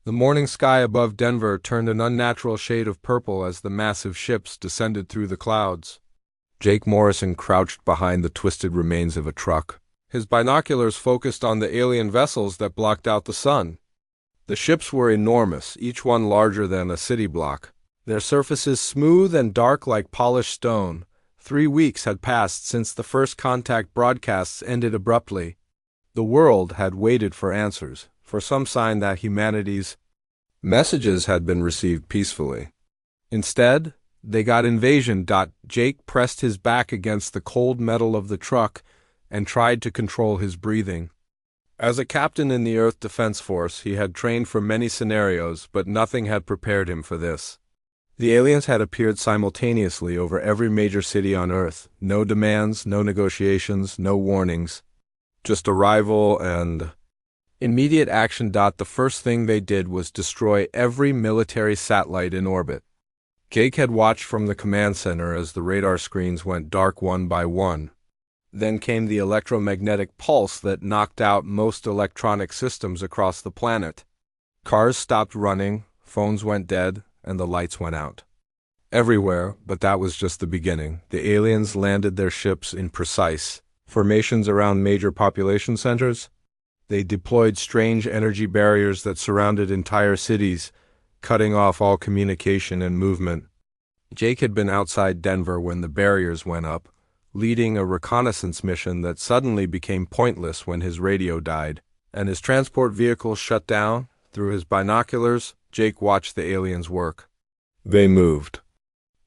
The morning sky above Denver turned an unnatural shade of purple as the massive ships descended through the clouds. Jake Morrison crouched behind the twisted remains of a truck. His binoculars focused on the alien vessels that blocked out the sun. The ships were enormous, each one larger than a city block. Their surfaces smooth and dark like polished stone. 3 weeks had passed since the first contact broadcasts ended abruptly. The world had waited for answers, for some sign that humanity's messages had been received peacefully. Instead, they got invasion. Jake pressed his back against the cold metal of the truck and tried to control his breathing. As a captain in the Earth Defense Force, he had trained for many scenarios, but nothing had prepared him for this. The aliens had appeared simultaneously over every major city on Earth. No demands, no negotiations, no warnings. Just arrival and immediate action. The first thing they did was destroy every military satellite in orbit. Jake had watched from the command center as the radar screens went dark one by one. Then came the electromagnetic pulse that knocked out most electronic systems across the planet. Cars stopped running, phones went dead, and the lights went out. Everywhere, but that was just the beginning. The aliens landed their ships in precise formations around major population centers. They deployed strange energy barriers that surrounded entire cities, cutting off all communication and movement. Jake had been outside Denver when the barriers went up, leading a reconnaissance mission that suddenly became pointless when his radio died, and his transport vehicle shut down. Through his binoculars, Jake watched the aliens work. They moved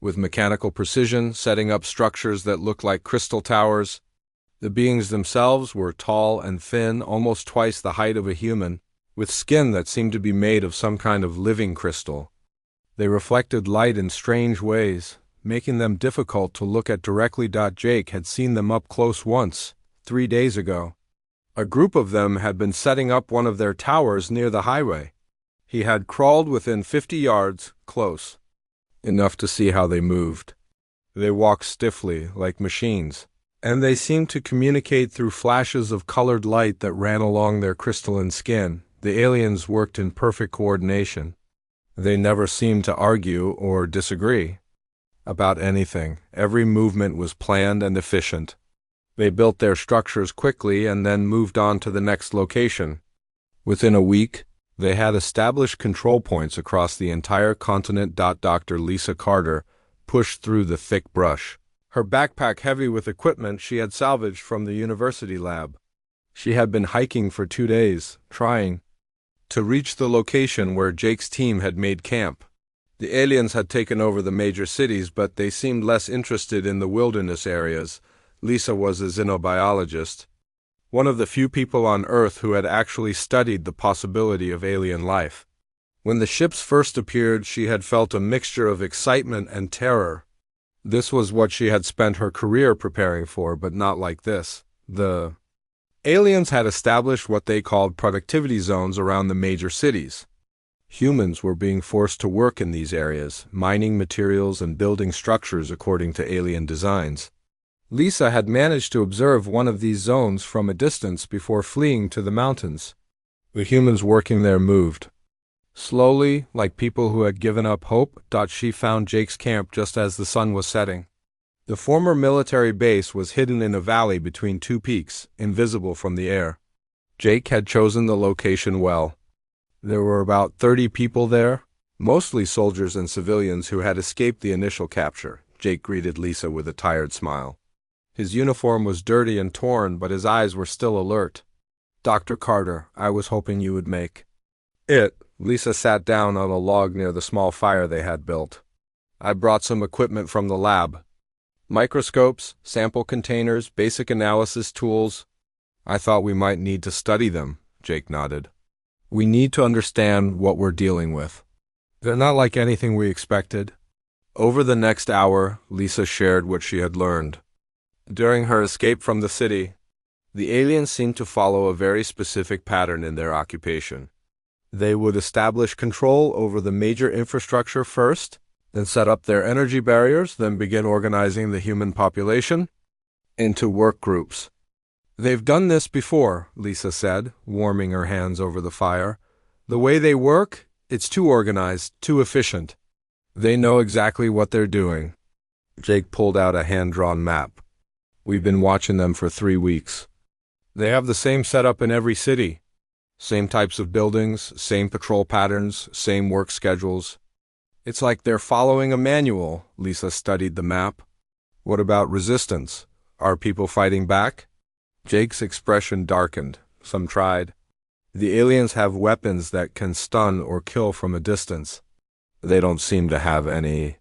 with mechanical precision, setting up structures that looked like crystal towers. The beings themselves were tall and thin, almost twice the height of a human, with skin that seemed to be made of some kind of living crystal. They reflected light in strange ways, making them difficult to look at directly. Jake had seen them up close once, 3 days ago. A group of them had been setting up one of their towers near the highway. He had crawled within 50 yards, close enough to see how they moved. They walked stiffly, like machines, and they seemed to communicate through flashes of colored light that ran along their crystalline skin. The aliens worked in perfect coordination. They never seemed to argue or disagree about anything. Every movement was planned and efficient. They built their structures quickly and then moved on to the next location. Within a week, they had established control points across the entire continent. Dr. Lisa Carter pushed through the thick brush, her backpack heavy with equipment she had salvaged from the university lab. She had been hiking for 2 days, trying to reach the location where Jake's team had made camp. The aliens had taken over the major cities, but they seemed less interested in the wilderness areas. Lisa was a xenobiologist, one of the few people on Earth who had actually studied the possibility of alien life. When the ships first appeared, she had felt a mixture of excitement and terror. This was what she had spent her career preparing for, but not like this. The aliens had established what they called productivity zones around the major cities. Humans were being forced to work in these areas, mining materials and building structures according to alien designs. Lisa had managed to observe one of these zones from a distance before fleeing to the mountains. The humans working there moved slowly, like people who had given up hope. She found Jake's camp just as the sun was setting. The former military base was hidden in a valley between 2 peaks, invisible from the air. Jake had chosen the location well. There were about 30 people there, mostly soldiers and civilians who had escaped the initial capture. Jake greeted Lisa with a tired smile. His uniform was dirty and torn, but his eyes were still alert. "Dr. Carter, I was hoping you would make it." Lisa sat down on a log near the small fire they had built. "I brought some equipment from the lab. Microscopes, sample containers, basic analysis tools. I thought we might need to study them." Jake nodded. "We need to understand what we're dealing with. They're not like anything we expected." Over the next hour, Lisa shared what she had learned. During her escape from the city, the aliens seemed to follow a very specific pattern in their occupation. They would establish control over the major infrastructure first, then set up their energy barriers, then begin organizing the human population into work groups. "They've done this before," Lisa said, warming her hands over the fire. "The way they work It's too organized, too efficient. They know exactly what they're doing. Jake pulled out a hand-drawn map. We've been watching them for 3 weeks. They have the same setup in every city. Same types of buildings, same patrol patterns, same work schedules. It's like they're following a manual. Lisa studied the map. What about resistance? Are people fighting back? Jake's expression darkened. Some tried. The aliens have weapons that can stun or kill from a distance. They don't seem to have any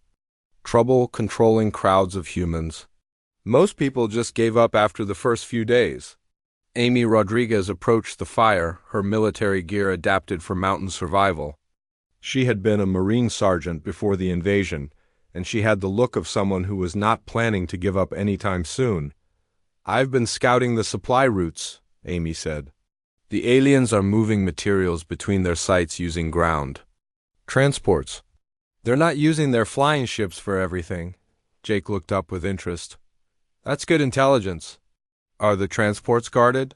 trouble controlling crowds of humans. Most people just gave up after the first few days. Amy Rodriguez approached the fire, her military gear adapted for mountain survival. She had been a Marine sergeant before the invasion, and she had the look of someone who was not planning to give up anytime soon. "I've been scouting the supply routes," Amy said. "The aliens are moving materials between their sites using ground transports. They're not using their flying ships for everything." Jake looked up with interest. "That's good intelligence. Are the transports guarded?"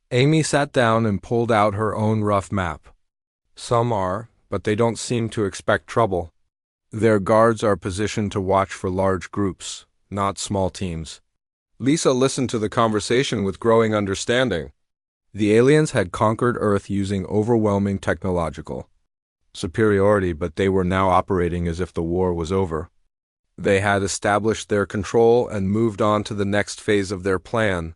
Amy sat down and pulled out her own rough map. "Some are, but they don't seem to expect trouble. Their guards are positioned to watch for large groups, not small teams." Lisa listened to the conversation with growing understanding. The aliens had conquered Earth using overwhelming technological superiority, but they were now operating as if the war was over. They had established their control and moved on to the next phase of their plan.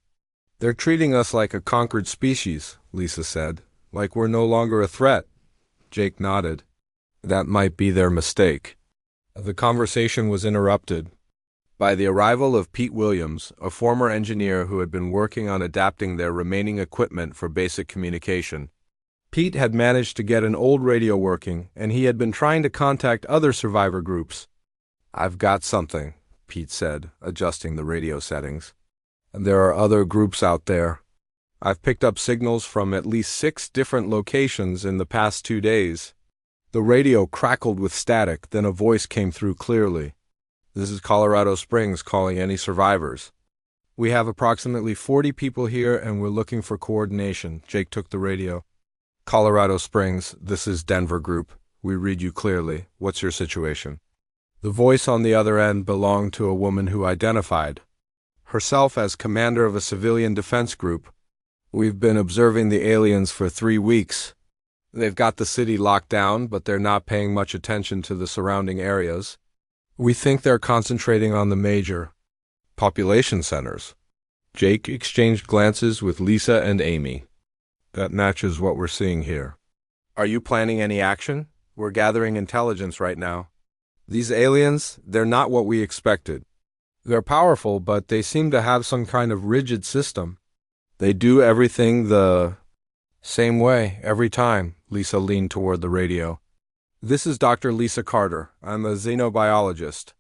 "They're treating us like a conquered species," Lisa said, "like we're no longer a threat." Jake nodded. "That might be their mistake." The conversation was interrupted by the arrival of Pete Williams, a former engineer who had been working on adapting their remaining equipment for basic communication. Pete had managed to get an old radio working, and he had been trying to contact other survivor groups. "I've got something," Pete said, adjusting the radio settings. "There are other groups out there. I've picked up signals from at least 6 different locations in the past 2 days." The radio crackled with static, then a voice came through clearly. "This is Colorado Springs calling any survivors. We have approximately 40 people here and we're looking for coordination." Jake took the radio. "Colorado Springs, this is Denver Group. We read you clearly. What's your situation?" The voice on the other end belonged to a woman who identified herself as commander of a civilian defense group. "We've been observing the aliens for 3 weeks. They've got the city locked down, but they're not paying much attention to the surrounding areas. We think they're concentrating on the major population centers." Jake exchanged glances with Lisa and Amy. "That matches what we're seeing here. Are you planning any action? We're gathering intelligence right now. These aliens, they're not what we expected. They're powerful, but they seem to have some kind of rigid system. They do everything the same way, every time." Lisa leaned toward the radio. "This is Dr. Lisa Carter. I'm a xenobiologist.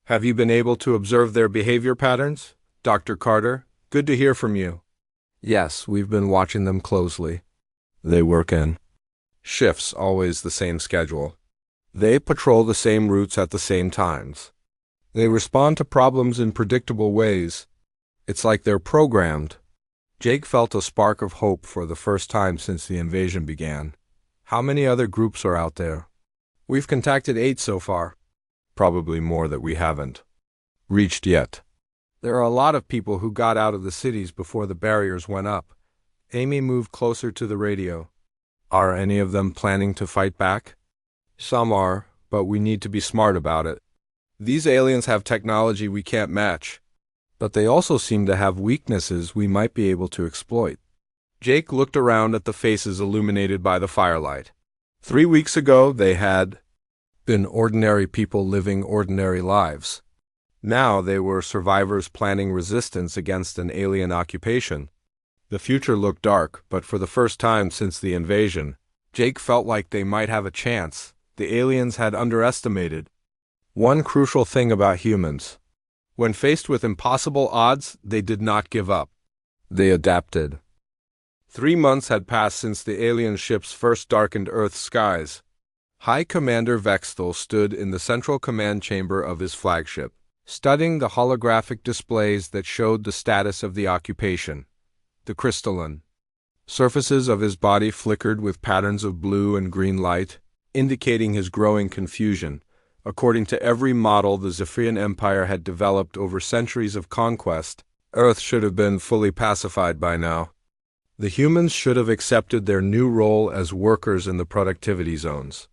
Have you been able to observe their behavior patterns? Dr. Carter, good to hear from you." "Yes, we've been watching them closely. They work in shifts, always the same schedule. They patrol the same routes at the same times. They respond to problems in predictable ways. It's like they're programmed." Jake felt a spark of hope for the first time since the invasion began. "How many other groups are out there?" "We've contacted 8 so far. Probably more that we haven't reached yet. There are a lot of people who got out of the cities before the barriers went up." Amy moved closer to the radio. "Are any of them planning to fight back?" "Some are, but we need to be smart about it. These aliens have technology we can't match, but they also seem to have weaknesses we might be able to exploit." Jake looked around at the faces illuminated by the firelight. 3 weeks ago, they had been ordinary people living ordinary lives. Now they were survivors planning resistance against an alien occupation. The future looked dark, but for the first time since the invasion, Jake felt like they might have a chance. The aliens had underestimated one crucial thing about humans. When faced with impossible odds, they did not give up. They adapted. 3 months had passed since the alien ships first darkened Earth's skies. High Commander Vexthal stood in the central command chamber of his flagship, studying the holographic displays that showed the status of the occupation. The crystalline surfaces of his body flickered with patterns of blue and green light, indicating his growing confusion. According to every model the Zephyrian Empire had developed over centuries of conquest, Earth should have been fully pacified by now. The humans should have accepted their new role as workers in the productivity zones.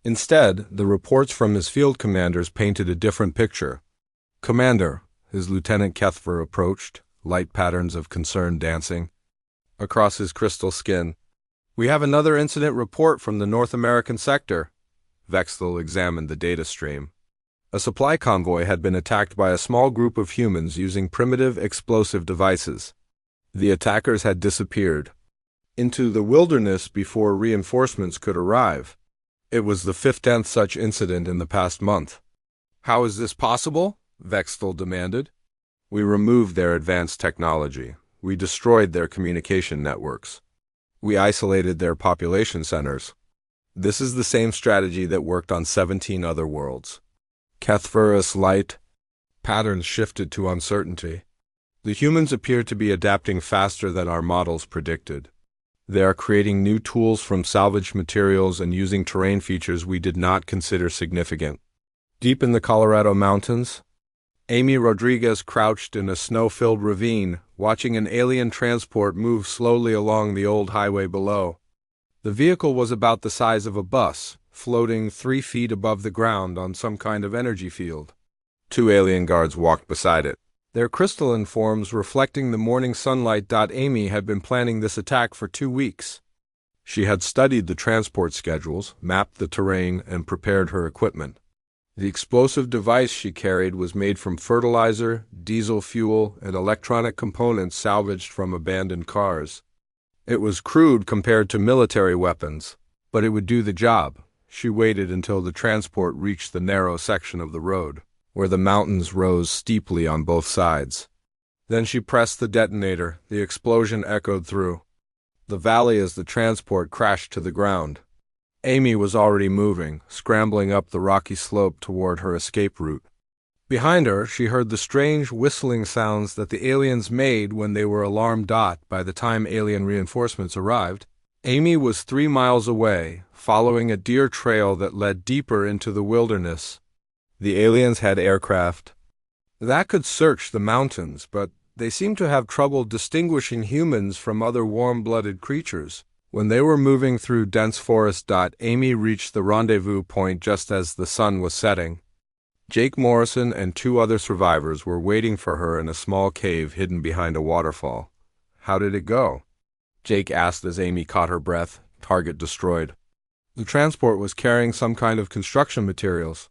Instead, the reports from his field commanders painted a different picture. "Commander," his Lieutenant Kethver approached, light patterns of concern dancing across his crystal skin. "We have another incident report from the North American sector." Vexthal examined the data stream. A supply convoy had been attacked by a small group of humans using primitive explosive devices. The attackers had disappeared into the wilderness before reinforcements could arrive. It was the 15th such incident in the past month. "How is this possible?" Vexthal demanded. "We removed their advanced technology. We destroyed their communication networks. We isolated their population centers. This is the same strategy that worked on 17 other worlds." Kethver's light patterns shifted to uncertainty. "The humans appear to be adapting faster than our models predicted. They are creating new tools from salvaged materials and using terrain features we did not consider significant." Deep in the Colorado mountains, Amy Rodriguez crouched in a snow-filled ravine, watching an alien transport move slowly along the old highway below. The vehicle was about the size of a bus, floating 3 feet above the ground on some kind of energy field. 2 alien guards walked beside it, their crystalline forms reflecting the morning sunlight. Amy had been planning this attack for 2 weeks. She had studied the transport schedules, mapped the terrain, and prepared her equipment. The explosive device she carried was made from fertilizer, diesel fuel, and electronic components salvaged from abandoned cars. It was crude compared to military weapons, but it would do the job. She waited until the transport reached the narrow section of the road, where the mountains rose steeply on both sides. Then she pressed the detonator. The explosion echoed through the valley as the transport crashed to the ground. Amy was already moving, scrambling up the rocky slope toward her escape route. Behind her, she heard the strange whistling sounds that the aliens made when they were alarmed. By the time alien reinforcements arrived, Amy was 3 miles away, following a deer trail that led deeper into the wilderness. The aliens had aircraft that could search the mountains, but they seemed to have trouble distinguishing humans from other warm-blooded creatures. When they were moving through dense forest, Amy reached the rendezvous point just as the sun was setting. Jake Morrison and 2 other survivors were waiting for her in a small cave hidden behind a waterfall. "How did it go?" Jake asked as Amy caught her breath. "Target destroyed. The transport was carrying some kind of construction materials.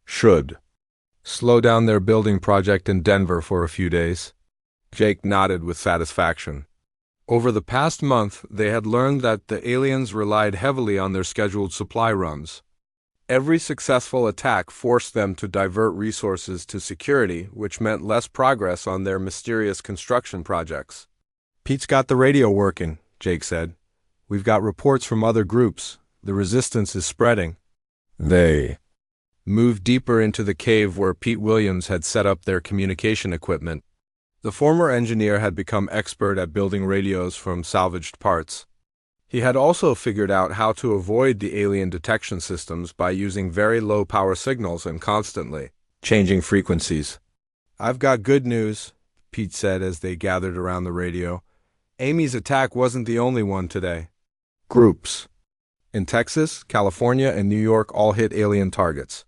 Should slow down their building project in Denver for a few days." Jake nodded with satisfaction. Over the past month, they had learned that the aliens relied heavily on their scheduled supply runs. Every successful attack forced them to divert resources to security, which meant less progress on their mysterious construction projects. "Pete's got the radio working," Jake said. "We've got reports from other groups. The resistance is spreading." They moved deeper into the cave where Pete Williams had set up their communication equipment. The former engineer had become expert at building radios from salvaged parts. He had also figured out how to avoid the alien detection systems by using very low power signals and constantly changing frequencies. "I've got good news," Pete said as they gathered around the radio. "Amy's attack wasn't the only one today. Groups in Texas, California, and New York all hit alien targets.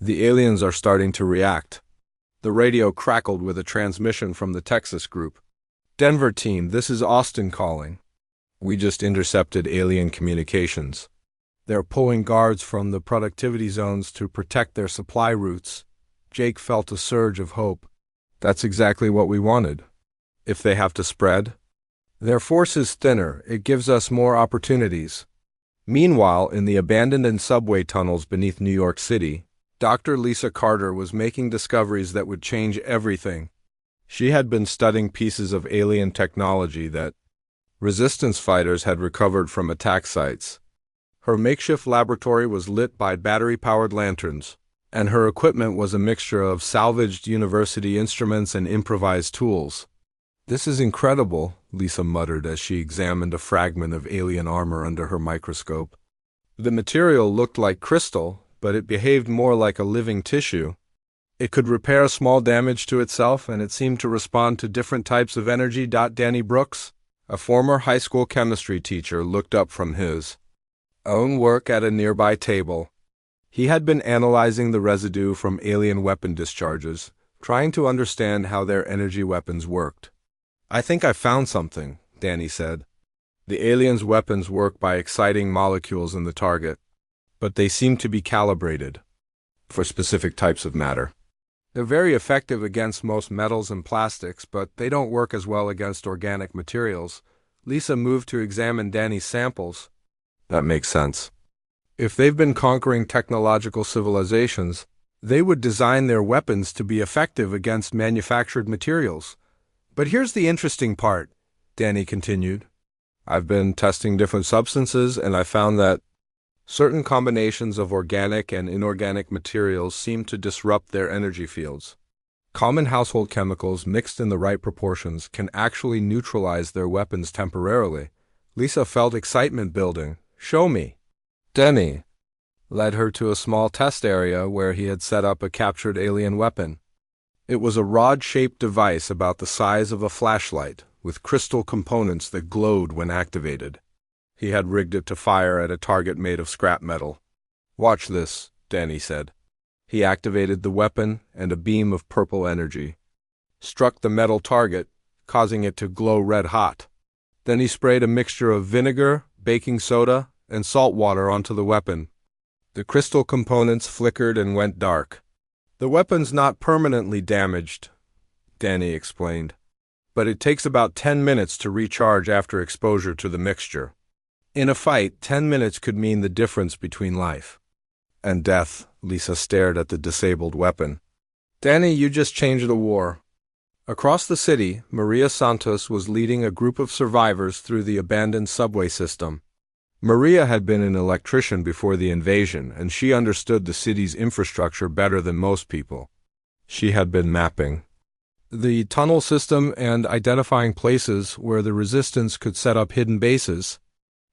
The aliens are starting to react." The radio crackled with a transmission from the Texas group. "Denver team, this is Austin calling. We just intercepted alien communications. They're pulling guards from the productivity zones to protect their supply routes." Jake felt a surge of hope. "That's exactly what we wanted. If they have to spread their force is thinner, it gives us more opportunities." Meanwhile, in the abandoned subway tunnels beneath New York City, Dr. Lisa Carter was making discoveries that would change everything. She had been studying pieces of alien technology that resistance fighters had recovered from attack sites. Her makeshift laboratory was lit by battery-powered lanterns, and her equipment was a mixture of salvaged university instruments and improvised tools. "This is incredible," Lisa muttered as she examined a fragment of alien armor under her microscope. The material looked like crystal, but it behaved more like a living tissue. It could repair small damage to itself, and it seemed to respond to different types of energy. Danny Brooks, a former high school chemistry teacher, looked up from his own work at a nearby table. He had been analyzing the residue from alien weapon discharges, trying to understand how their energy weapons worked. "I think I found something," Danny said. "The aliens' weapons work by exciting molecules in the target, but they seem to be calibrated for specific types of matter. They're very effective against most metals and plastics, but they don't work as well against organic materials." Lisa moved to examine Danny's samples. "That makes sense. If they've been conquering technological civilizations, they would design their weapons to be effective against manufactured materials. But here's the interesting part," Danny continued. "I've been testing different substances, and I found that certain combinations of organic and inorganic materials seem to disrupt their energy fields. Common household chemicals mixed in the right proportions can actually neutralize their weapons temporarily." Lisa felt excitement building. "Show me." Danny led her to a small test area where he had set up a captured alien weapon. It was a rod-shaped device about the size of a flashlight, with crystal components that glowed when activated. He had rigged it to fire at a target made of scrap metal. "Watch this," Danny said. He activated the weapon, and a beam of purple energy struck the metal target, causing it to glow red-hot. Then he sprayed a mixture of vinegar, baking soda, and salt water onto the weapon. The crystal components flickered and went dark. "The weapon's not permanently damaged," Danny explained, "but it takes about 10 minutes to recharge after exposure to the mixture. In a fight, 10 minutes could mean the difference between life and death." Lisa stared at the disabled weapon. "Danny, you just changed the war." Across the city, Maria Santos was leading a group of survivors through the abandoned subway system. Maria had been an electrician before the invasion, and she understood the city's infrastructure better than most people. She had been mapping the tunnel system and identifying places where the resistance could set up hidden bases.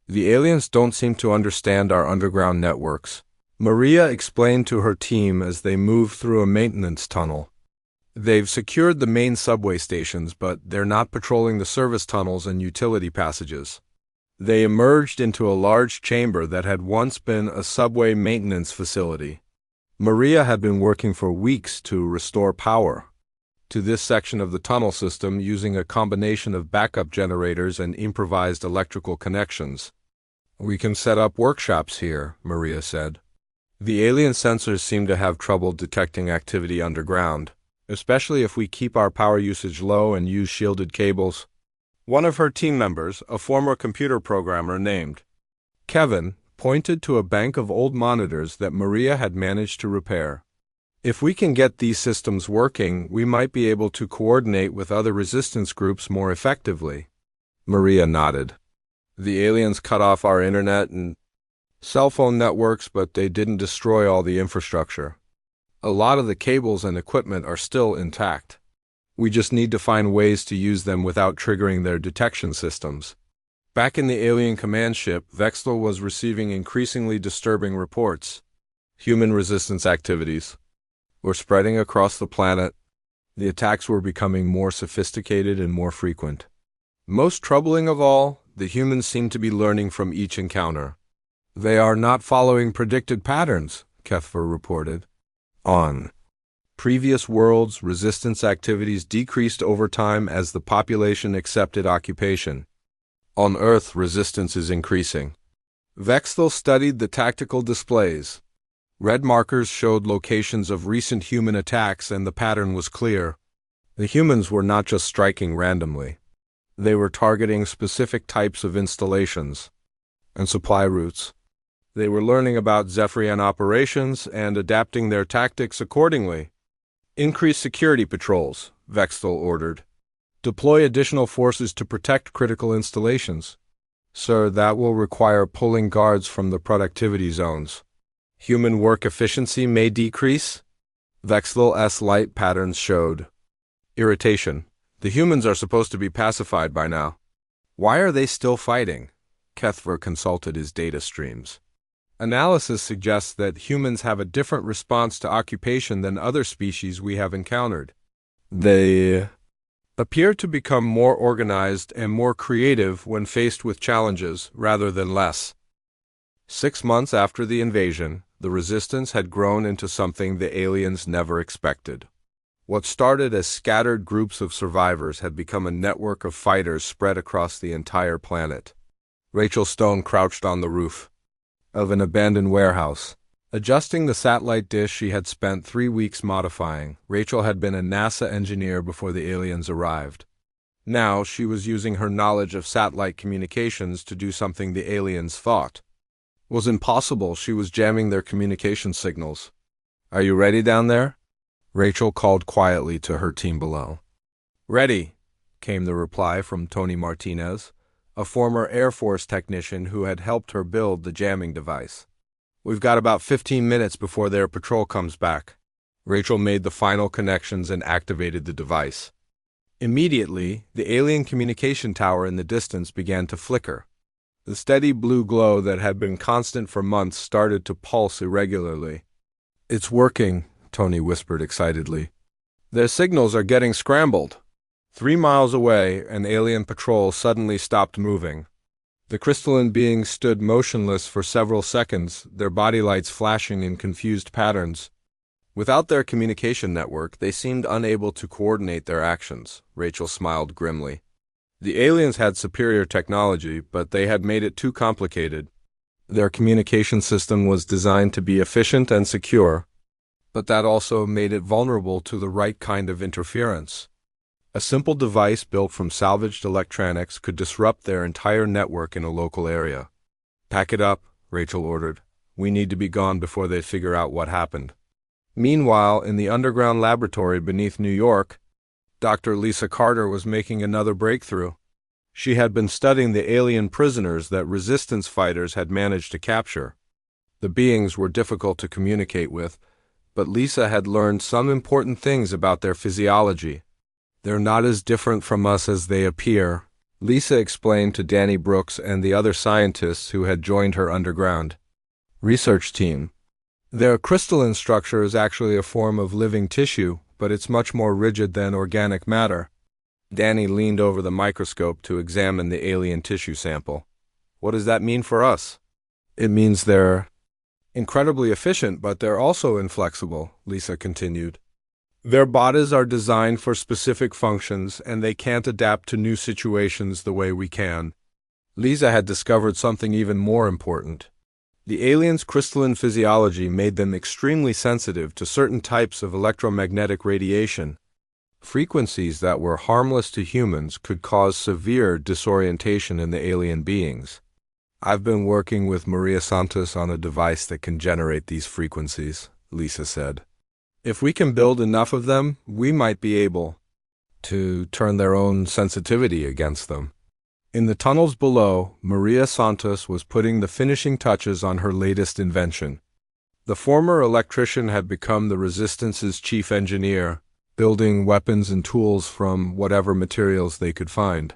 "The aliens don't seem to understand our underground networks," Maria explained to her team as they moved through a maintenance tunnel. "They've secured the main subway stations, but they're not patrolling the service tunnels and utility passages." They emerged into a large chamber that had once been a subway maintenance facility. Maria had been working for weeks to restore power to this section of the tunnel system using a combination of backup generators and improvised electrical connections. "We can set up workshops here," Maria said. "The alien sensors seem to have trouble detecting activity underground, especially if we keep our power usage low and use shielded cables." One of her team members, a former computer programmer named Kevin, pointed to a bank of old monitors that Maria had managed to repair. "If we can get these systems working, we might be able to coordinate with other resistance groups more effectively." Maria nodded. "The aliens cut off our internet and cell phone networks, but they didn't destroy all the infrastructure. A lot of the cables and equipment are still intact. We just need to find ways to use them without triggering their detection systems." Back in the alien command ship, Vextel was receiving increasingly disturbing reports. Human resistance activities were spreading across the planet. The attacks were becoming more sophisticated and more frequent. Most troubling of all, the humans seemed to be learning from each encounter. "They are not following predicted patterns," Kethver reported. On previous worlds, resistance activities decreased over time as the population accepted occupation. On Earth, resistance is increasing. Vextel studied the tactical displays. Red markers showed locations of recent human attacks, and the pattern was clear. The humans were not just striking randomly. They were targeting specific types of installations and supply routes. They were learning about Zephyrian operations and adapting their tactics accordingly. "Increase security patrols," Vextel ordered. "Deploy additional forces to protect critical installations." "Sir, that will require pulling guards from the productivity zones. Human work efficiency may decrease." Vextel's light patterns showed irritation. "The humans are supposed to be pacified by now. Why are they still fighting?" Kethver consulted his data streams. Analysis suggests that humans have a different response to occupation than other species we have encountered. They appear to become more organized and more creative when faced with challenges rather than less. 6 months after the invasion, the resistance had grown into something the aliens never expected. What started as scattered groups of survivors had become a network of fighters spread across the entire planet. Rachel Stone crouched on the roof of an abandoned warehouse, adjusting the satellite dish she had spent 3 weeks modifying. Rachel had been a NASA engineer before the aliens arrived. Now she was using her knowledge of satellite communications to do something the aliens thought was impossible. She was jamming their communication signals. "Are you ready down there?" Rachel called quietly to her team below. "Ready," came the reply from Tony Martinez, a former Air Force technician who had helped her build the jamming device. "We've got about 15 minutes before their patrol comes back." Rachel made the final connections and activated the device. Immediately, the alien communication tower in the distance began to flicker. The steady blue glow that had been constant for months started to pulse irregularly. "It's working," Tony whispered excitedly. "Their signals are getting scrambled." 3 miles away, an alien patrol suddenly stopped moving. The crystalline beings stood motionless for several seconds, their body lights flashing in confused patterns. Without their communication network, they seemed unable to coordinate their actions. Rachel smiled grimly. The aliens had superior technology, but they had made it too complicated. Their communication system was designed to be efficient and secure, but that also made it vulnerable to the right kind of interference. A simple device built from salvaged electronics could disrupt their entire network in a local area. "Pack it up," Rachel ordered. "We need to be gone before they figure out what happened." Meanwhile, in the underground laboratory beneath New York, Dr. Lisa Carter was making another breakthrough. She had been studying the alien prisoners that resistance fighters had managed to capture. The beings were difficult to communicate with, but Lisa had learned some important things about their physiology. "They're not as different from us as they appear," Lisa explained to Danny Brooks and the other scientists who had joined her underground research team. "Their crystalline structure is actually a form of living tissue, but it's much more rigid than organic matter." Danny leaned over the microscope to examine the alien tissue sample. "What does that mean for us?" "It means they're incredibly efficient, but they're also inflexible," Lisa continued. "Their bodies are designed for specific functions, and they can't adapt to new situations the way we can." Lisa had discovered something even more important. The aliens' crystalline physiology made them extremely sensitive to certain types of electromagnetic radiation. Frequencies that were harmless to humans could cause severe disorientation in the alien beings. "I've been working with Maria Santos on a device that can generate these frequencies," Lisa said. "If we can build enough of them, we might be able to turn their own sensitivity against them." In the tunnels below, Maria Santos was putting the finishing touches on her latest invention. The former electrician had become the Resistance's chief engineer, building weapons and tools from whatever materials they could find.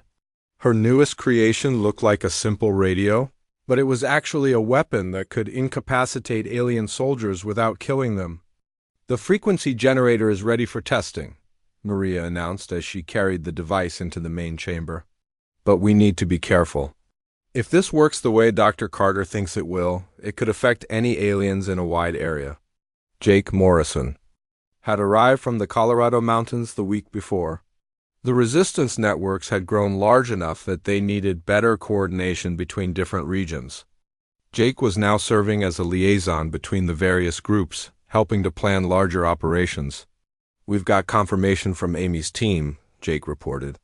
Her newest creation looked like a simple radio, but it was actually a weapon that could incapacitate alien soldiers without killing them. "The frequency generator is ready for testing," Maria announced as she carried the device into the main chamber. "But we need to be careful. If this works the way Dr. Carter thinks it will, it could affect any aliens in a wide area." Jake Morrison had arrived from the Colorado mountains the week before. The resistance networks had grown large enough that they needed better coordination between different regions. Jake was now serving as a liaison between the various groups, helping to plan larger operations. "We've got confirmation from Amy's team," Jake reported.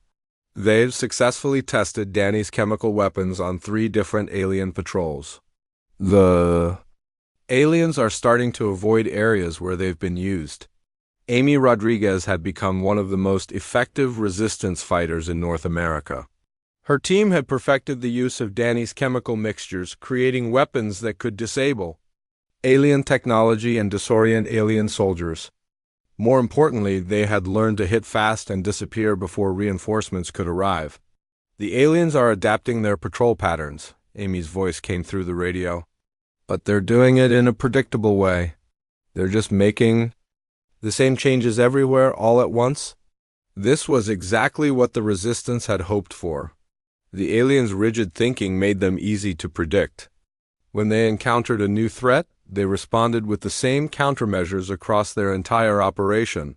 "They've successfully tested Danny's chemical weapons on 3 different alien patrols. The aliens are starting to avoid areas where they've been used." Amy Rodriguez had become one of the most effective resistance fighters in North America. Her team had perfected the use of Danny's chemical mixtures, creating weapons that could disable alien technology and disorient alien soldiers. More importantly, they had learned to hit fast and disappear before reinforcements could arrive. "The aliens are adapting their patrol patterns," Amy's voice came through the radio. But they're doing it in a predictable way. They're just making the same changes everywhere all at once. This was exactly what the Resistance had hoped for. The aliens' rigid thinking made them easy to predict. When they encountered a new threat, they responded with the same countermeasures across their entire operation.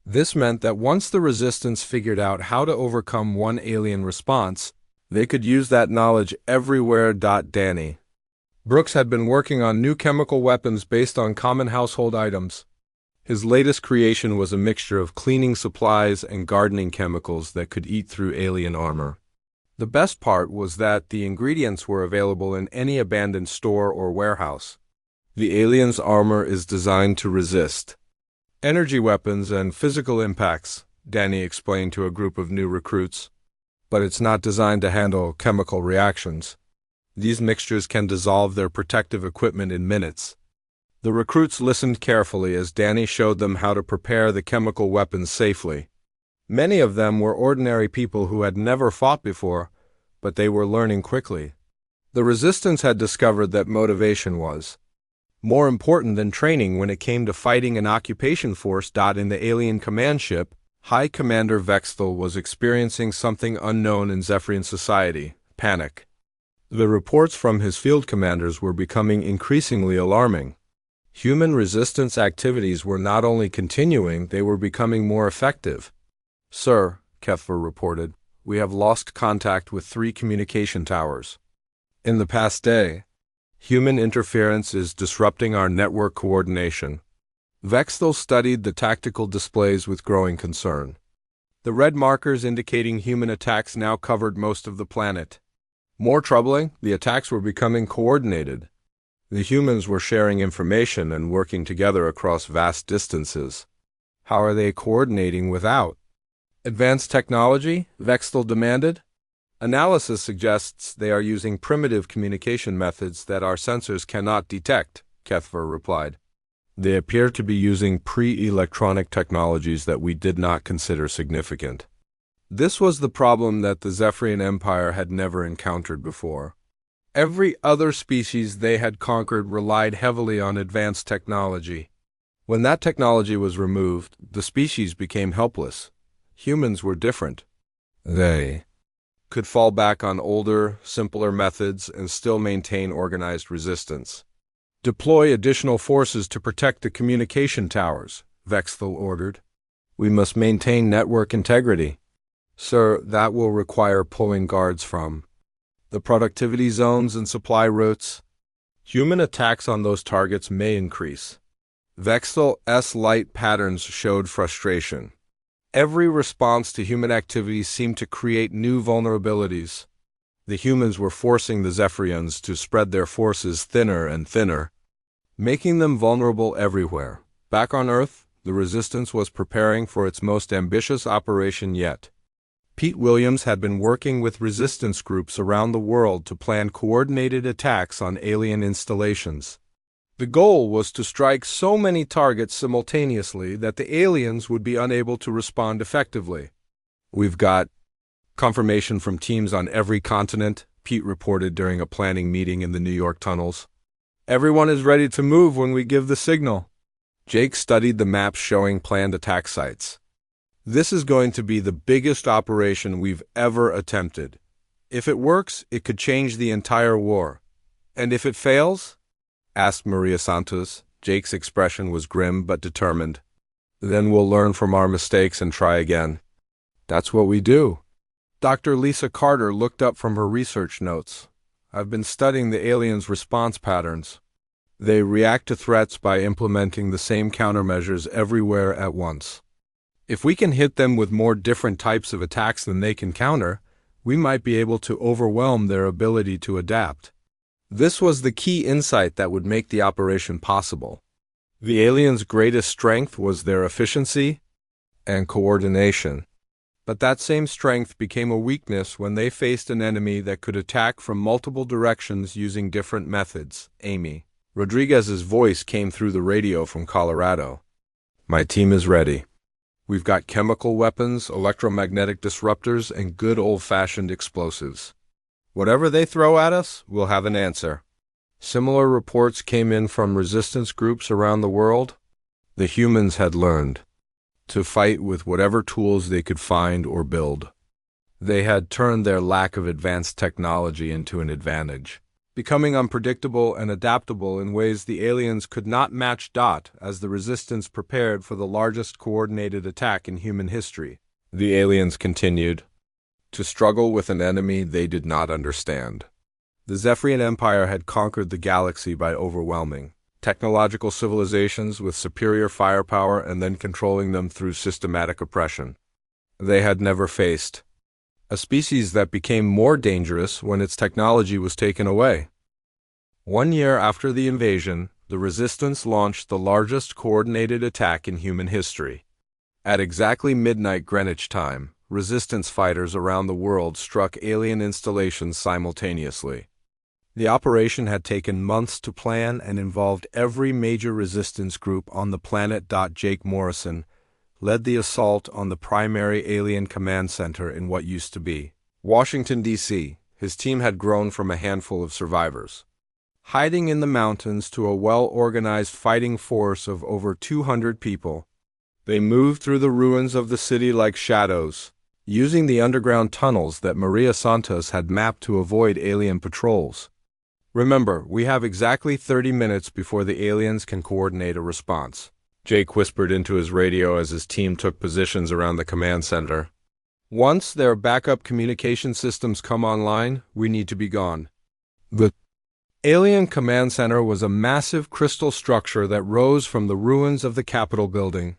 This meant that once the Resistance figured out how to overcome one alien response, they could use that knowledge everywhere. Danny Brooks had been working on new chemical weapons based on common household items. His latest creation was a mixture of cleaning supplies and gardening chemicals that could eat through alien armor. The best part was that the ingredients were available in any abandoned store or warehouse. The aliens' armor is designed to resist energy weapons and physical impacts, Danny explained to a group of new recruits. But it's not designed to handle chemical reactions. These mixtures can dissolve their protective equipment in minutes. The recruits listened carefully as Danny showed them how to prepare the chemical weapons safely. Many of them were ordinary people who had never fought before, but they were learning quickly. The Resistance had discovered that motivation was more important than training when it came to fighting an occupation force. In the alien command ship, High Commander Vexthal was experiencing something unknown in Zephyrian society: panic. The reports from his field commanders were becoming increasingly alarming. Human resistance activities were not only continuing, they were becoming more effective. "Sir," Kethver reported, "we have lost contact with 3 communication towers. In the past day, human interference is disrupting our network coordination." Vexthal studied the tactical displays with growing concern. The red markers indicating human attacks now covered most of the planet. More troubling, the attacks were becoming coordinated. The humans were sharing information and working together across vast distances. How are they coordinating without advanced technology? Vexthal demanded. Analysis suggests they are using primitive communication methods that our sensors cannot detect, Kethver replied. They appear to be using pre-electronic technologies that we did not consider significant. This was the problem that the Zephyrian Empire had never encountered before. Every other species they had conquered relied heavily on advanced technology. When that technology was removed, the species became helpless. Humans were different. They could fall back on older, simpler methods and still maintain organized resistance. "Deploy additional forces to protect the communication towers," Vexthal ordered. "We must maintain network integrity." "Sir, that will require pulling guards from the productivity zones and supply routes. Human attacks on those targets may increase." Vexthal's light patterns showed frustration. Every response to human activities seemed to create new vulnerabilities. The humans were forcing the Zephyrians to spread their forces thinner and thinner, making them vulnerable everywhere. Back on Earth, the Resistance was preparing for its most ambitious operation yet. Pete Williams had been working with resistance groups around the world to plan coordinated attacks on alien installations. The goal was to strike so many targets simultaneously that the aliens would be unable to respond effectively. "We've got confirmation from teams on every continent," Pete reported during a planning meeting in the New York tunnels. "Everyone is ready to move when we give the signal." Jake studied the maps showing planned attack sites. "This is going to be the biggest operation we've ever attempted. If it works, it could change the entire war. And if it fails?" asked Maria Santos. Jake's expression was grim but determined. "Then we'll learn from our mistakes and try again." "That's what we do." Dr. Lisa Carter looked up from her research notes. "I've been studying the aliens' response patterns. They react to threats by implementing the same countermeasures everywhere at once. If we can hit them with more different types of attacks than they can counter, we might be able to overwhelm their ability to adapt." This was the key insight that would make the operation possible. The aliens' greatest strength was their efficiency and coordination. But that same strength became a weakness when they faced an enemy that could attack from multiple directions using different methods. Amy Rodriguez's voice came through the radio from Colorado. "My team is ready. We've got chemical weapons, electromagnetic disruptors, and good old-fashioned explosives. Whatever they throw at us, we'll have an answer." Similar reports came in from resistance groups around the world. The humans had learned to fight with whatever tools they could find or build. They had turned their lack of advanced technology into an advantage, becoming unpredictable and adaptable in ways the aliens could not match. As the resistance prepared for the largest coordinated attack in human history, the aliens continued to struggle with an enemy they did not understand. The Zephyrian Empire had conquered the galaxy by overwhelming technological civilizations with superior firepower and then controlling them through systematic oppression. They had never faced a species that became more dangerous when its technology was taken away. 1 year after the invasion, the Resistance launched the largest coordinated attack in human history. At exactly midnight Greenwich time, Resistance fighters around the world struck alien installations simultaneously. The operation had taken months to plan and involved every major resistance group on the planet. Jake Morrison led the assault on the primary alien command center in what used to be Washington, D.C. His team had grown from a handful of survivors, hiding in the mountains, to a well-organized fighting force of over 200 people. They moved through the ruins of the city like shadows, using the underground tunnels that Maria Santos had mapped to avoid alien patrols. "Remember, we have exactly 30 minutes before the aliens can coordinate a response," Jake whispered into his radio as his team took positions around the command center. "Once their backup communication systems come online, we need to be gone." The alien command center was a massive crystal structure that rose from the ruins of the Capitol building.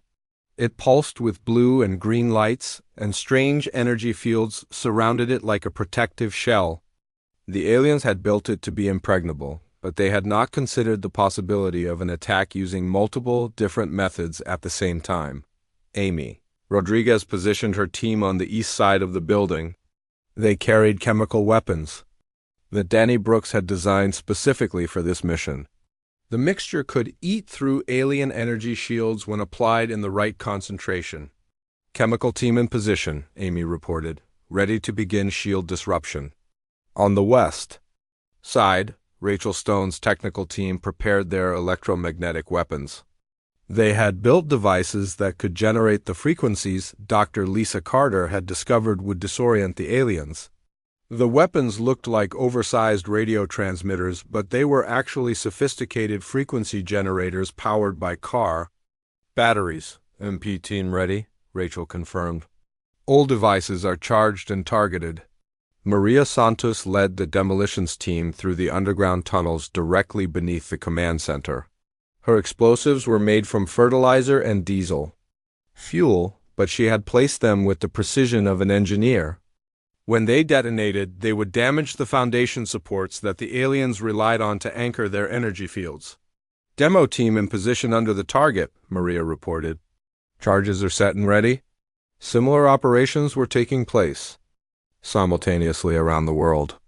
It pulsed with blue and green lights, and strange energy fields surrounded it like a protective shell. The aliens had built it to be impregnable, but they had not considered the possibility of an attack using multiple different methods at the same time. Amy Rodriguez positioned her team on the east side of the building. They carried chemical weapons that Danny Brooks had designed specifically for this mission. The mixture could eat through alien energy shields when applied in the right concentration. "Chemical team in position," Amy reported, ready to begin shield disruption. On the west side, Rachel Stone's technical team prepared their electromagnetic weapons. They had built devices that could generate the frequencies Dr. Lisa Carter had discovered would disorient the aliens. The weapons looked like oversized radio transmitters, but they were actually sophisticated frequency generators powered by car batteries. "MP team ready," Rachel confirmed. "All devices are charged and targeted." Maria Santos led the demolitions team through the underground tunnels directly beneath the command center. Her explosives were made from fertilizer and diesel fuel, but she had placed them with the precision of an engineer. When they detonated, they would damage the foundation supports that the aliens relied on to anchor their energy fields. "Demo team in position under the target," Maria reported. "Charges are set and ready." Similar operations were taking place simultaneously around the world.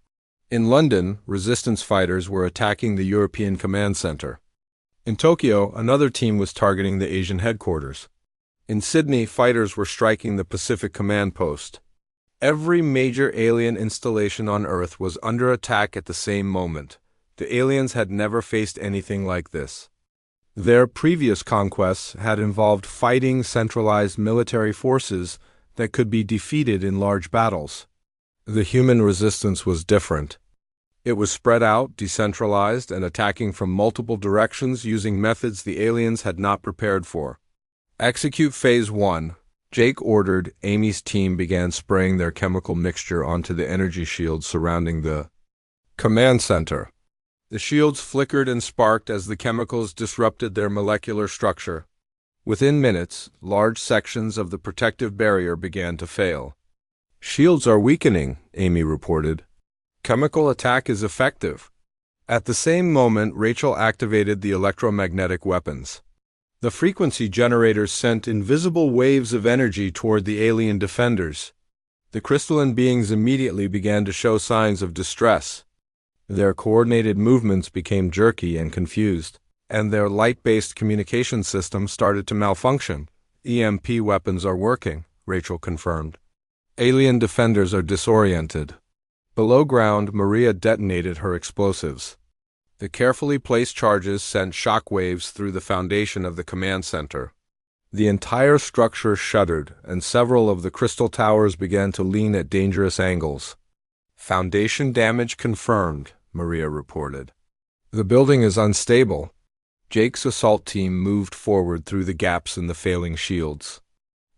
In London, resistance fighters were attacking the European command center. In Tokyo, another team was targeting the Asian headquarters. In Sydney, fighters were striking the Pacific command post. Every major alien installation on Earth was under attack at the same moment. The aliens had never faced anything like this. Their previous conquests had involved fighting centralized military forces that could be defeated in large battles. The human resistance was different. It was spread out, decentralized, and attacking from multiple directions using methods the aliens had not prepared for. "Execute Phase 1. Jake ordered. Amy's team began spraying their chemical mixture onto the energy shields surrounding the command center. The shields flickered and sparked as the chemicals disrupted their molecular structure. Within minutes, large sections of the protective barrier began to fail. "Shields are weakening," Amy reported. "Chemical attack is effective." At the same moment, Rachel activated the electromagnetic weapons. The frequency generators sent invisible waves of energy toward the alien defenders. The crystalline beings immediately began to show signs of distress. Their coordinated movements became jerky and confused, and their light-based communication system started to malfunction. "EMP weapons are working," Rachel confirmed. "Alien defenders are disoriented." Below ground, Maria detonated her explosives. The carefully placed charges sent shockwaves through the foundation of the command center. The entire structure shuddered, and several of the crystal towers began to lean at dangerous angles. "Foundation damage confirmed," Maria reported. "The building is unstable." Jake's assault team moved forward through the gaps in the failing shields.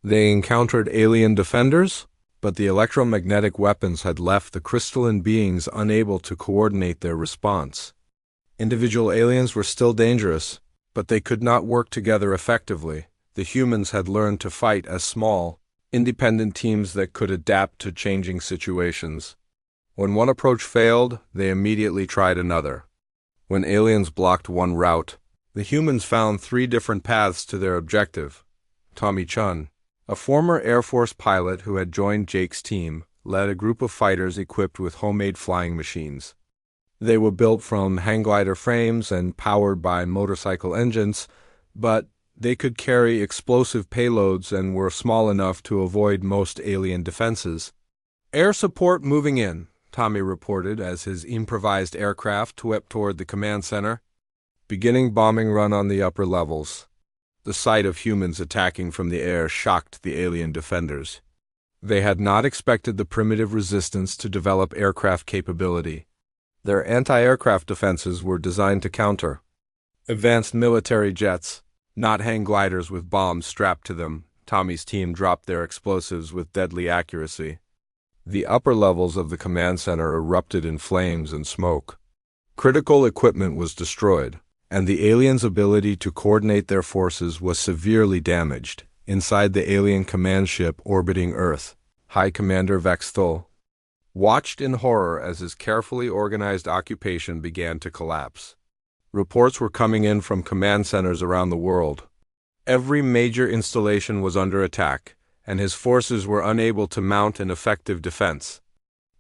They encountered alien defenders, but the electromagnetic weapons had left the crystalline beings unable to coordinate their response. Individual aliens were still dangerous, but they could not work together effectively. The humans had learned to fight as small, independent teams that could adapt to changing situations. When one approach failed, they immediately tried another. When aliens blocked one route, the humans found 3 different paths to their objective. Tommy Chun, a former Air Force pilot who had joined Jake's team, led a group of fighters equipped with homemade flying machines. They were built from hang glider frames and powered by motorcycle engines, but they could carry explosive payloads and were small enough to avoid most alien defenses. "Air support moving in," Tommy reported as his improvised aircraft whipped toward the command center. Beginning bombing run on the upper levels. The sight of humans attacking from the air shocked the alien defenders. They had not expected the primitive resistance to develop aircraft capability. Their anti-aircraft defenses were designed to counter. Advanced military jets, not hang gliders with bombs strapped to them, Tommy's team dropped their explosives with deadly accuracy. The upper levels of the command center erupted in flames and smoke. Critical equipment was destroyed, and the aliens' ability to coordinate their forces was severely damaged. Inside the alien command ship orbiting Earth, High Commander Vexthul watched in horror as his carefully organized occupation began to collapse. Reports were coming in from command centers around the world. Every major installation was under attack, and his forces were unable to mount an effective defense.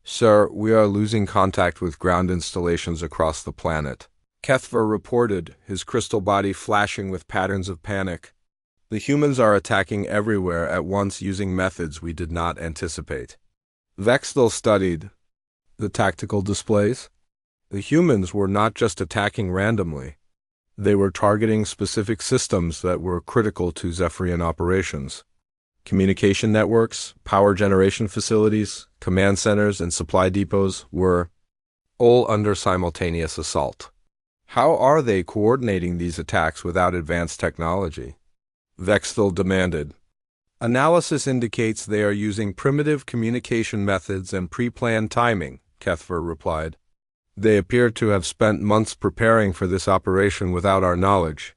"Sir, we are losing contact with ground installations across the planet," Kethver reported, his crystal body flashing with patterns of panic. "The humans are attacking everywhere at once using methods we did not anticipate." Vexthul studied the tactical displays. The humans were not just attacking randomly. They were targeting specific systems that were critical to Zephyrian operations. Communication networks, power generation facilities, command centers, and supply depots were all under simultaneous assault. How are they coordinating these attacks without advanced technology? Vexthul demanded. "Analysis indicates they are using primitive communication methods and pre-planned timing," Kethver replied. "They appear to have spent months preparing for this operation without our knowledge."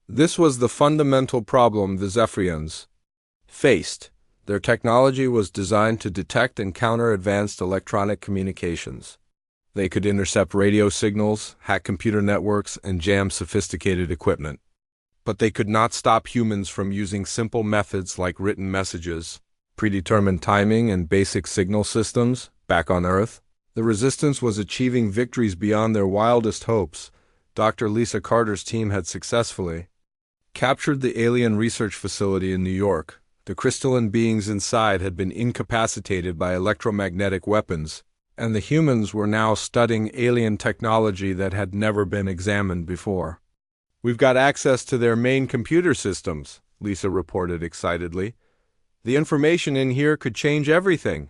This was the fundamental problem the Zephyrians faced. Their technology was designed to detect and counter advanced electronic communications. They could intercept radio signals, hack computer networks, and jam sophisticated equipment. But they could not stop humans from using simple methods like written messages, predetermined timing, and basic signal systems back on Earth. The Resistance was achieving victories beyond their wildest hopes. Dr. Lisa Carter's team had successfully captured the alien research facility in New York. The crystalline beings inside had been incapacitated by electromagnetic weapons, and the humans were now studying alien technology that had never been examined before. "We've got access to their main computer systems," Lisa reported excitedly. "The information in here could change everything."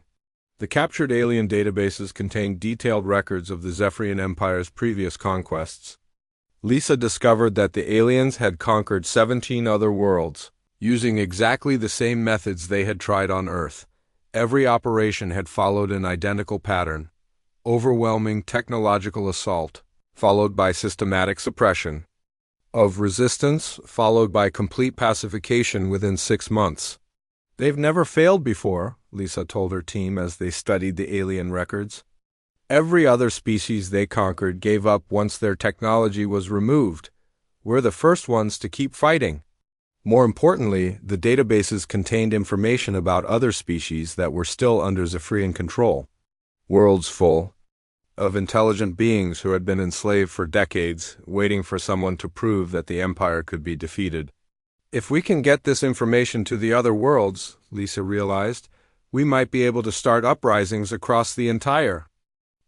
The captured alien databases contained detailed records of the Zephyrian Empire's previous conquests. Lisa discovered that the aliens had conquered 17 other worlds, using exactly the same methods they had tried on Earth. Every operation had followed an identical pattern: overwhelming technological assault, followed by systematic suppression of resistance, followed by complete pacification within 6 months. "They've never failed before," Lisa told her team as they studied the alien records. "Every other species they conquered gave up once their technology was removed. We're the first ones to keep fighting." More importantly, the databases contained information about other species that were still under Zephyrian control. Worlds full of intelligent beings who had been enslaved for decades, waiting for someone to prove that the Empire could be defeated. "If we can get this information to the other worlds," Lisa realized, "we might be able to start uprisings across the entire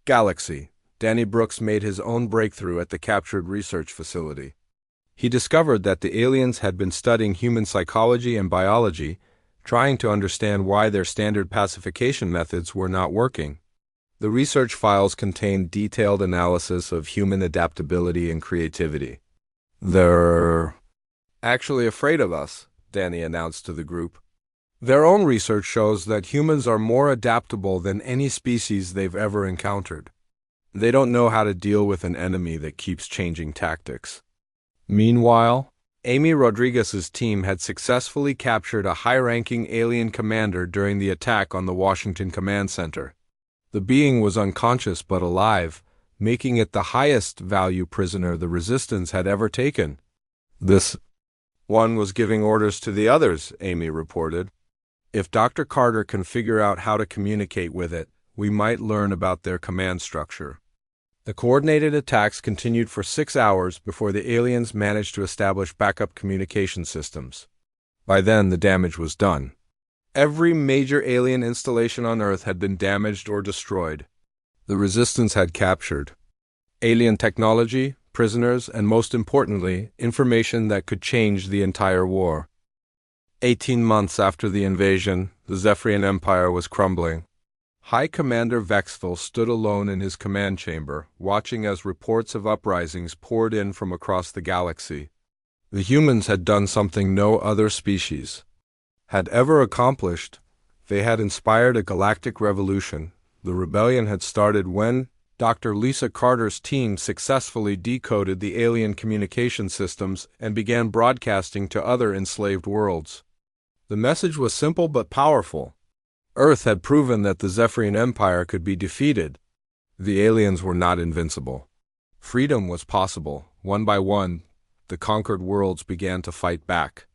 galaxy." Danny Brooks made his own breakthrough at the captured research facility. He discovered that the aliens had been studying human psychology and biology, trying to understand why their standard pacification methods were not working. The research files contained detailed analysis of human adaptability and creativity. "They're actually afraid of us," Danny announced to the group. "Their own research shows that humans are more adaptable than any species they've ever encountered. They don't know how to deal with an enemy that keeps changing tactics." Meanwhile, Amy Rodriguez's team had successfully captured a high-ranking alien commander during the attack on the Washington Command Center. The being was unconscious but alive, making it the highest-value prisoner the Resistance had ever taken. "This one was giving orders to the others," Amy reported. "If Dr. Carter can figure out how to communicate with it, we might learn about their command structure." The coordinated attacks continued for 6 hours before the aliens managed to establish backup communication systems. By then, the damage was done. Every major alien installation on Earth had been damaged or destroyed. The Resistance had captured alien technology, prisoners, and most importantly, information that could change the entire war. 18 months after the invasion, the Zephyrian Empire was crumbling. High Commander Vexville stood alone in his command chamber, watching as reports of uprisings poured in from across the galaxy. The humans had done something no other species had ever accomplished. They had inspired a galactic revolution. The rebellion had started when Dr. Lisa Carter's team successfully decoded the alien communication systems and began broadcasting to other enslaved worlds. The message was simple but powerful. Earth had proven that the Zephyrian Empire could be defeated. The aliens were not invincible. Freedom was possible. One by one, the conquered worlds began to fight back.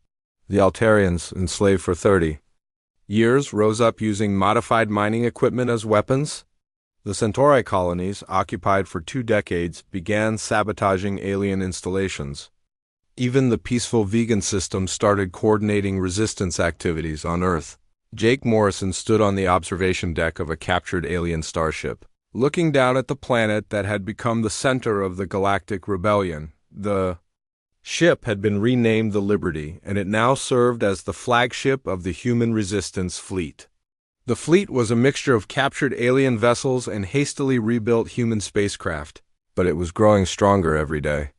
The Altarians, enslaved for 30 years, rose up using modified mining equipment as weapons. The Centauri colonies, occupied for 2 decades, began sabotaging alien installations. Even the peaceful vegan system started coordinating resistance activities on Earth. Jake Morrison stood on the observation deck of a captured alien starship, looking down at the planet that had become the center of the Galactic Rebellion. The ship had been renamed the Liberty, and it now served as the flagship of the human resistance fleet. The fleet was a mixture of captured alien vessels and hastily rebuilt human spacecraft, but it was growing stronger every day.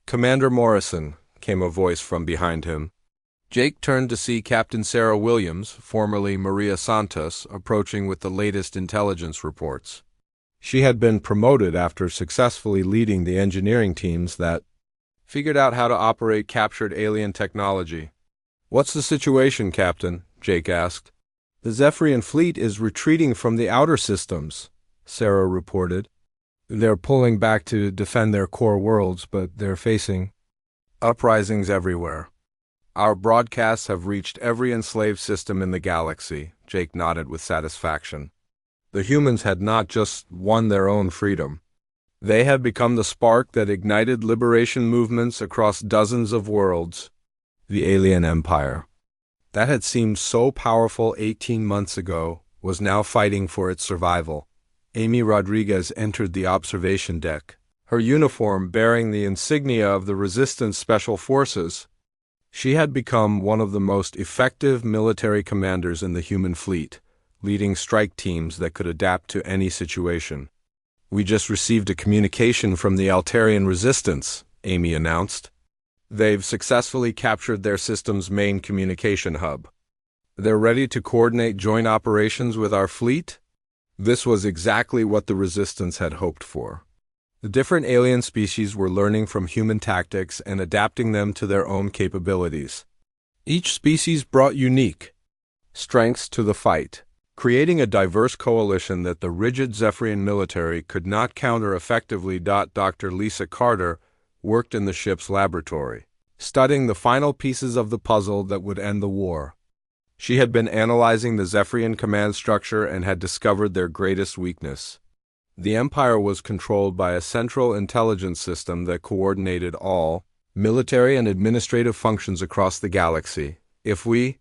"Commander Morrison," came a voice from behind him. Jake turned to see Captain Sarah Williams, formerly Maria Santos, approaching with the latest intelligence reports. She had been promoted after successfully leading the engineering teams that figured out how to operate captured alien technology. "What's the situation, Captain?" Jake asked. "The Zephyrian fleet is retreating from the outer systems," Sarah reported. "They're pulling back to defend their core worlds, but they're facing uprisings everywhere. Our broadcasts have reached every enslaved system in the galaxy," Jake nodded with satisfaction. The humans had not just won their own freedom. They had become the spark that ignited liberation movements across dozens of worlds. The alien empire, that had seemed so powerful 18 months ago, was now fighting for its survival. Amy Rodriguez entered the observation deck, her uniform bearing the insignia of the Resistance Special Forces. She had become one of the most effective military commanders in the human fleet, leading strike teams that could adapt to any situation. "We just received a communication from the Altarian Resistance," Amy announced. "They've successfully captured their system's main communication hub. They're ready to coordinate joint operations with our fleet." This was exactly what the Resistance had hoped for. The different alien species were learning from human tactics and adapting them to their own capabilities. Each species brought unique strengths to the fight, creating a diverse coalition that the rigid Zephyrian military could not counter effectively. Dr. Lisa Carter worked in the ship's laboratory, studying the final pieces of the puzzle that would end the war. She had been analyzing the Zephyrian command structure and had discovered their greatest weakness. The Empire was controlled by a central intelligence system that coordinated all military and administrative functions across the galaxy. "If we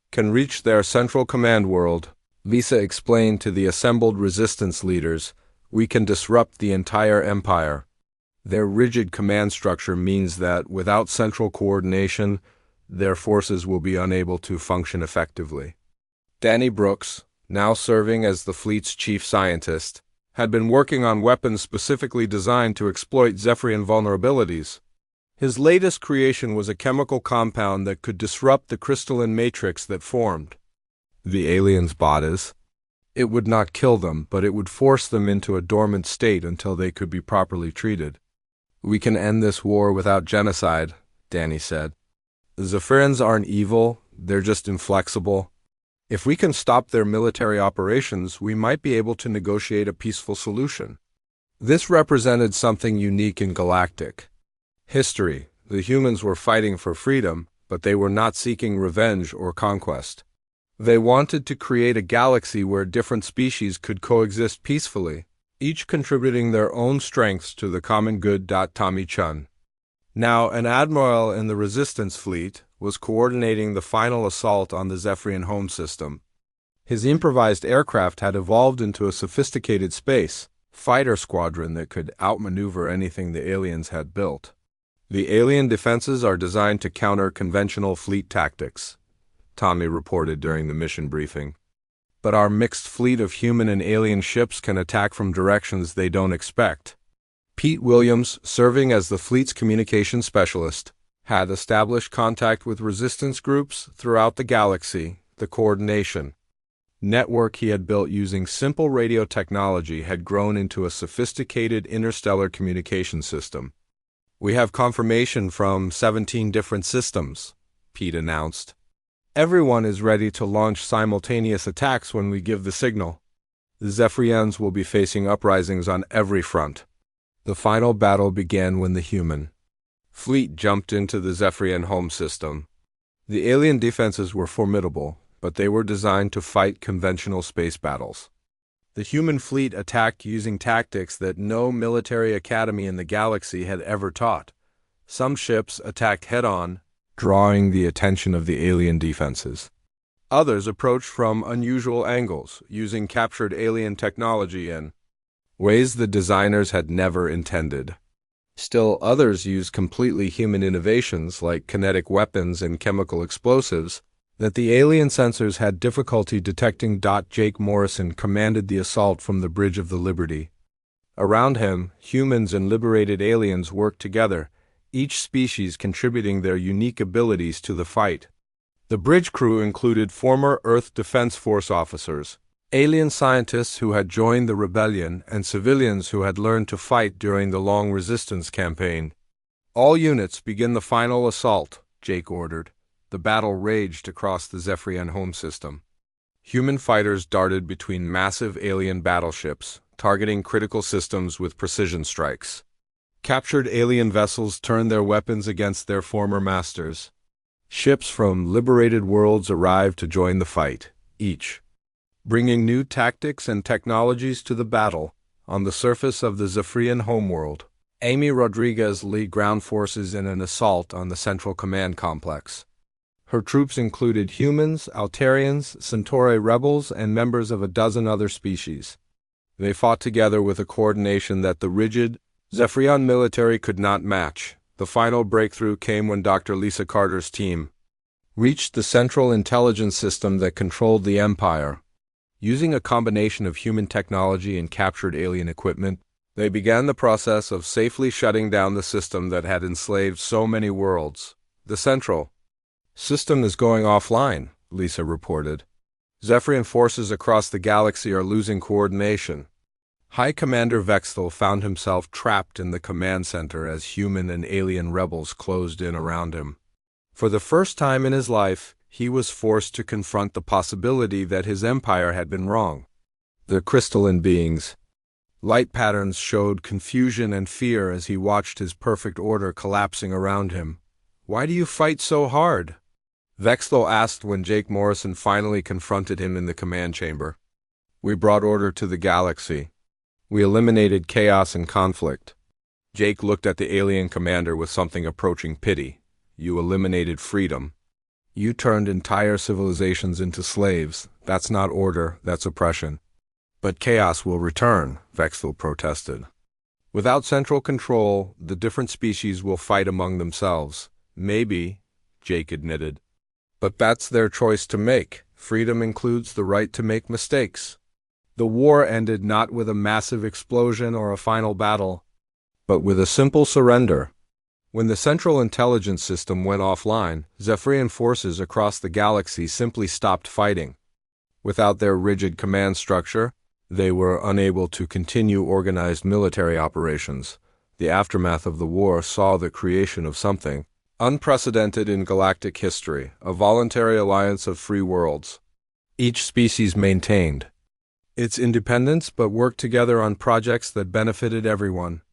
can reach their central command world," Lisa explained to the assembled resistance leaders, We can disrupt the entire empire. Their rigid command structure means that, without central coordination, their forces will be unable to function effectively. Danny Brooks, now serving as the fleet's chief scientist, had been working on weapons specifically designed to exploit Zephyrian vulnerabilities. His latest creation was a chemical compound that could disrupt the crystalline matrix that formed the aliens' bodies. It would not kill them, but it would force them into a dormant state until they could be properly treated. "We can end this war without genocide," Danny said. "The Zephyrians aren't evil, they're just inflexible. If we can stop their military operations, we might be able to negotiate a peaceful solution." This represented something unique in galactic history. The humans were fighting for freedom, but they were not seeking revenge or conquest. They wanted to create a galaxy where different species could coexist peacefully, each contributing their own strengths to the common good. Tommy Chun, now an admiral in the Resistance fleet, was coordinating the final assault on the Zephyrian home system. His improvised aircraft had evolved into a sophisticated space fighter squadron that could outmaneuver anything the aliens had built. "The alien defenses are designed to counter conventional fleet tactics," Tommy reported during the mission briefing. "But our mixed fleet of human and alien ships can attack from directions they don't expect." Pete Williams, serving as the fleet's communications specialist, had established contact with resistance groups throughout the galaxy. The coordination network he had built using simple radio technology had grown into a sophisticated interstellar communication system. "We have confirmation from 17 different systems," Pete announced. "Everyone is ready to launch simultaneous attacks when we give the signal. The Zephyrians will be facing uprisings on every front." The final battle began when the human fleet jumped into the Zephyrian home system. The alien defenses were formidable, but they were designed to fight conventional space battles. The human fleet attacked using tactics that no military academy in the galaxy had ever taught. Some ships attacked head-on, drawing the attention of the alien defenses. Others approached from unusual angles, using captured alien technology in ways the designers had never intended. Still, others used completely human innovations like kinetic weapons and chemical explosives that the alien sensors had difficulty detecting. Jake Morrison commanded the assault from the Bridge of the Liberty. Around him, humans and liberated aliens worked together, each species contributing their unique abilities to the fight. The bridge crew included former Earth Defense Force officers, alien scientists who had joined the rebellion, and civilians who had learned to fight during the long resistance campaign. "All units begin the final assault," Jake ordered. The battle raged across the Zephyrian home system. Human fighters darted between massive alien battleships, targeting critical systems with precision strikes. Captured alien vessels turned their weapons against their former masters. Ships from liberated worlds arrived to join the fight, each bringing new tactics and technologies to the battle. On the surface of the Zephyrian homeworld, Amy Rodriguez led ground forces in an assault on the Central Command Complex. Her troops included humans, Altarians, Centauri rebels, and members of a dozen other species. They fought together with a coordination that the rigid Zephyrian military could not match. The final breakthrough came when Dr. Lisa Carter's team reached the central intelligence system that controlled the Empire. Using a combination of human technology and captured alien equipment, they began the process of safely shutting down the system that had enslaved so many worlds. "The central system is going offline," Lisa reported. "Zephyrian forces across the galaxy are losing coordination." High Commander Vexthal found himself trapped in the command center as human and alien rebels closed in around him. For the first time in his life, he was forced to confront the possibility that his empire had been wrong. The crystalline beings' light patterns showed confusion and fear as he watched his perfect order collapsing around him. "Why do you fight so hard?" Vexthal asked when Jake Morrison finally confronted him in the command chamber. "We brought order to the galaxy. We eliminated chaos and conflict." Jake looked at the alien commander with something approaching pity. "You eliminated freedom. You turned entire civilizations into slaves. That's not order, that's oppression." But chaos will return, Vexthal protested. Without central control, the different species will fight among themselves. Maybe, Jake admitted. But that's their choice to make. Freedom includes the right to make mistakes. The war ended not with a massive explosion or a final battle, but with a simple surrender. When the Central Intelligence System went offline, Zephyrian forces across the galaxy simply stopped fighting. Without their rigid command structure, they were unable to continue organized military operations. The aftermath of the war saw the creation of something unprecedented in galactic history, a voluntary alliance of free worlds. Each species maintained its independence but worked together on projects that benefited everyone.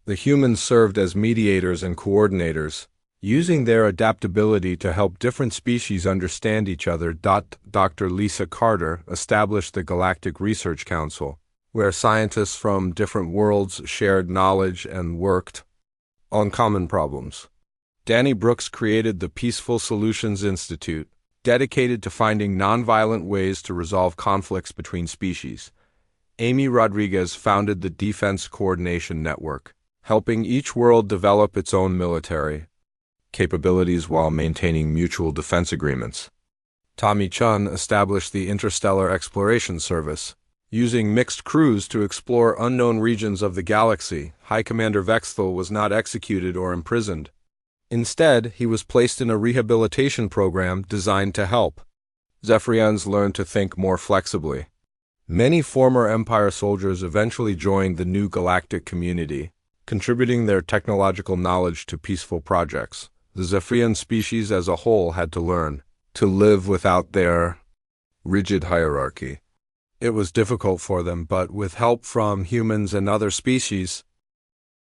The humans served as mediators and coordinators, using their adaptability to help different species understand each other. Dr. Lisa Carter established the Galactic Research Council, where scientists from different worlds shared knowledge and worked on common problems. Danny Brooks created the Peaceful Solutions Institute, dedicated to finding nonviolent ways to resolve conflicts between species. Amy Rodriguez founded the Defense Coordination Network, helping each world develop its own military capabilities while maintaining mutual defense agreements. Tommy Chun established the Interstellar Exploration Service, using mixed crews to explore unknown regions of the galaxy. High Commander Vexthal was not executed or imprisoned. Instead, he was placed in a rehabilitation program designed to help Zephyrians learn to think more flexibly. Many former Empire soldiers eventually joined the new galactic community, contributing their technological knowledge to peaceful projects. The Zephyrian species as a whole had to learn to live without their rigid hierarchy. It was difficult for them, but with help from humans and other species,